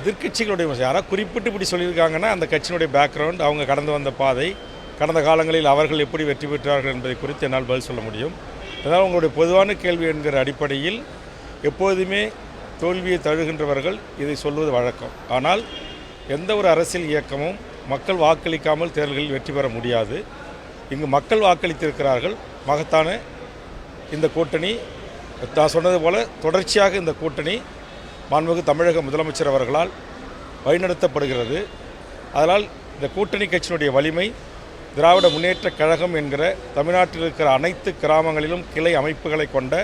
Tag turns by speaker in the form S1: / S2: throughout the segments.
S1: எதிர்க்கட்சிகளுடைய யாராவது குறிப்பிட்டு இப்படி சொல்லியிருக்காங்கன்னா அந்த கட்சியினுடைய பேக்ரவுண்ட், அவங்க கடந்து வந்த பாதை, கடந்த காலங்களில் அவர்கள் எப்படி வெற்றி பெற்றார்கள் என்பதை குறித்து என்னால் பதில் சொல்ல முடியும். அதனால் உங்களுடைய பொதுவான கேள்வி என்கிற அடிப்படையில் எப்போதுமே தோல்வியை தழுகின்றவர்கள் இதை சொல்வது வழக்கம். ஆனால் எந்த ஒரு அரசியல் இயக்கமும் மக்கள் வாக்களிக்காமல் தேர்தல்களில் வெற்றி பெற முடியாது. இங்கு மக்கள் வாக்களித்திருக்கிறார்கள். மகத்தான இந்த கூட்டணி, நான் சொன்னது போல தொடர்ச்சியாக இந்த கூட்டணி மாண்புமிகு தமிழக முதலமைச்சர் அவர்களால் வழிநடத்தப்படுகிறது. அதனால் இந்த கூட்டணி கட்சியினுடைய வலிமை, திராவிட முன்னேற்றக் கழகம் என்கிற தமிழ்நாட்டில் இருக்கிற அனைத்து கிராமங்களிலும் கிளை அமைப்புகளை கொண்ட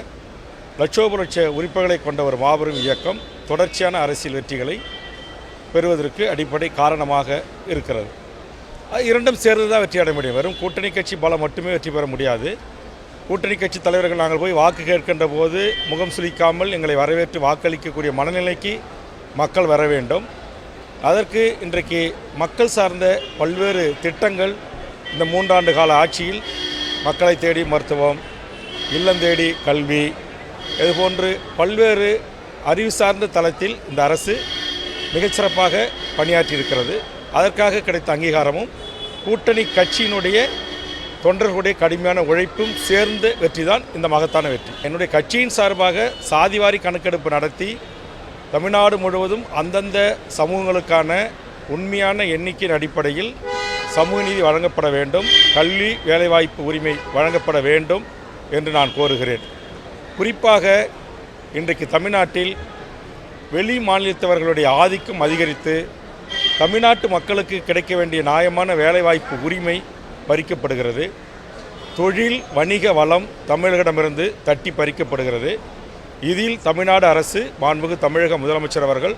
S1: லட்சோப லட்ச உறுப்பினர்களை கொண்ட ஒரு மாபெரும் இயக்கம் தொடர்ச்சியான அரசியல் வெற்றிகளை பெறுவதற்கு அடிப்படை காரணமாக இருக்கிறது. இரண்டும் சேர்ந்து தான் வெற்றி அடைய முடியும். வெறும் கூட்டணி கட்சி பலம் மட்டுமே வெற்றி பெற முடியாது. கூட்டணி கட்சி தலைவர்கள் நாங்கள் போய் வாக்கு கேட்கின்ற போது முகம் சுளிக்காமல் எங்களை வரவேற்று வாக்களிக்கக்கூடிய மனநிலைக்கு மக்கள் வர வேண்டும். அதற்கு இன்றைக்கு மக்கள் சார்ந்த பல்வேறு திட்டங்கள் இந்த 3 ஆண்டு கால ஆட்சியில் மக்களை தேடி மருத்துவம், இல்லம் தேடி கல்வி, இதுபோன்று பல்வேறு அறிவு சார்ந்த தளத்தில் இந்த அரசு மிகச்சிறப்பாக பணியாற்றியிருக்கிறது. அதற்காக கிடைத்த அங்கீகாரமும் கூட்டணி கட்சியினுடைய தொண்டர்களுடைய கடுமையான உழைப்பும் சேர்ந்த வெற்றி தான் இந்த மகத்தான வெற்றி. என்னுடைய கட்சியின் சார்பாக சாதிவாரி கணக்கெடுப்பு நடத்தி தமிழ்நாடு முழுவதும் அந்தந்த சமூகங்களுக்கான உண்மையான எண்ணிக்கையின் அடிப்படையில் சமூக நீதி வழங்கப்பட வேண்டும், கல்வி வேலைவாய்ப்பு உரிமை வழங்கப்பட வேண்டும் என்று நான் கோருகிறேன். குறிப்பாக இன்றைக்கு தமிழ்நாட்டில் வெளி மாநிலத்தவர்களுடைய ஆதிக்கம் அதிகரித்து தமிழ்நாட்டு மக்களுக்கு கிடைக்க வேண்டிய நியாயமான வேலைவாய்ப்பு உரிமை பறிக்கப்படுகிறது. தொழில் வணிக வளம் தமிழகமிருந்து தட்டி பறிக்கப்படுகிறது. இதில் தமிழ்நாடு அரசு, மாண்புமிகு தமிழக முதலமைச்சர் அவர்கள்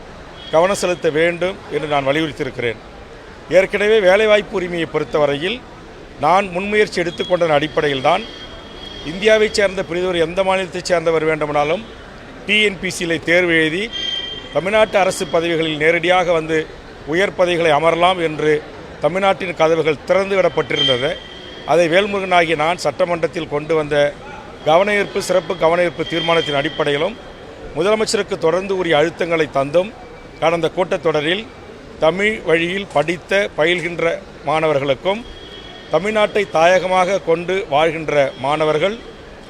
S1: கவனம் செலுத்த வேண்டும் என்று நான் வலியுறுத்தியிருக்கிறேன். ஏற்கனவே வேலைவாய்ப்பு உரிமையை பொறுத்தவரையில் நான் முன்முயற்சி எடுத்துக்கொண்ட அடிப்படையில் தான் இந்தியாவைச் சேர்ந்த பிரிதொரு எந்த மாநிலத்தைச் சேர்ந்தவர் வேண்டுமானாலும் டிஎன்பிசியில் தேர்வு எழுதி தமிழ்நாட்டு அரசு பதவிகளில் நேரடியாக வந்து உயர் பதவிகளை அமரலாம் என்று தமிழ்நாட்டின் கதவுகள் திறந்து விடப்பட்டிருந்தது. அதை வேல்முருகனாகிய நான் சட்டமன்றத்தில் கொண்டு வந்த சிறப்பு கவனஈர்ப்பு தீர்மானத்தின் அடிப்படையிலும் முதலமைச்சருக்கு தொடர்ந்து உரிய அழுத்தங்களை தந்தும் கடந்த கூட்டத்தொடரில் தமிழ் வழியில் படித்த பயில்கின்ற மாணவர்களுக்கும் தமிழ்நாட்டை தாயகமாக கொண்டு வாழ்கின்ற மாணவர்கள்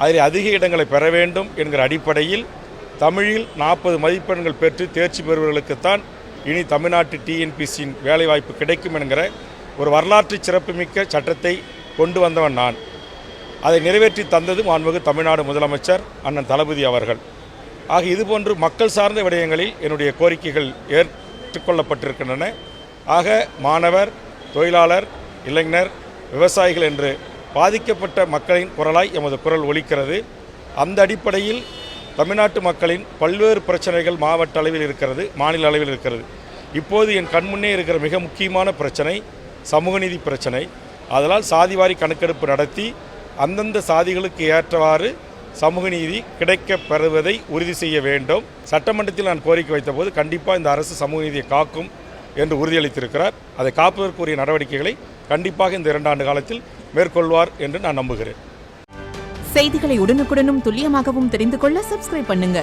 S1: அதில் அதிக இடங்களை பெற வேண்டும் என்கிற அடிப்படையில் தமிழில் 40 மதிப்பெண்கள் பெற்று தேர்ச்சி பெறுவர்களுக்குத்தான் இனி தமிழ்நாட்டு டிஎன்பிசியின் வேலைவாய்ப்பு கிடைக்கும் என்கிற ஒரு வரலாற்று சிறப்புமிக்க சட்டத்தை கொண்டு வந்தவன் நான். அதை நிறைவேற்றி தந்தது மாண்புமிகு தமிழ்நாடு முதலமைச்சர் அண்ணன் தளபதி அவர்கள். ஆக இதுபோன்று மக்கள் சார்ந்த விடயங்களில் என்னுடைய கோரிக்கைகள் ஏற்றுக்கொள்ளப்பட்டிருக்கின்றன. ஆக மாணவர், தொழிலாளர், இளைஞர், விவசாயிகள் என்று பாதிக்கப்பட்ட மக்களின் குரலாய் எமது குரல் ஒலிக்கிறது. அந்த அடிப்படையில் தமிழ்நாட்டு மக்களின் பல்வேறு பிரச்சனைகள் மாவட்ட அளவில் இருக்கிறது, மாநில அளவில் இருக்கிறது. இப்போது என் கண்முன்னே இருக்கிற மிக முக்கியமான பிரச்சனை சமூக நீதி பிரச்சனை. அதனால் சாதிவாரி கணக்கெடுப்பு நடத்தி அந்தந்த சாதிகளுக்கு ஏற்றவாறு சமூக நீதி கிடைக்கப் பெறுவதை உறுதி செய்ய வேண்டும். சட்டமன்றத்தில் நான் கோரிக்கை வைத்தபோது கண்டிப்பாக இந்த அரசு சமூக நீதியை காக்கும் என்று உறுதியளித்திருக்கிறார். அதை காப்பதற்குரிய நடவடிக்கைகளை கண்டிப்பாக இந்த 2 ஆண்டு காலத்தில் மேற்கொள்வார் என்று நான் நம்புகிறேன்.
S2: செய்திகளை உடனுக்குடனும் துல்லியமாகவும் தெரிந்து கொள்ள சப்ஸ்கிரைப் பண்ணுங்க.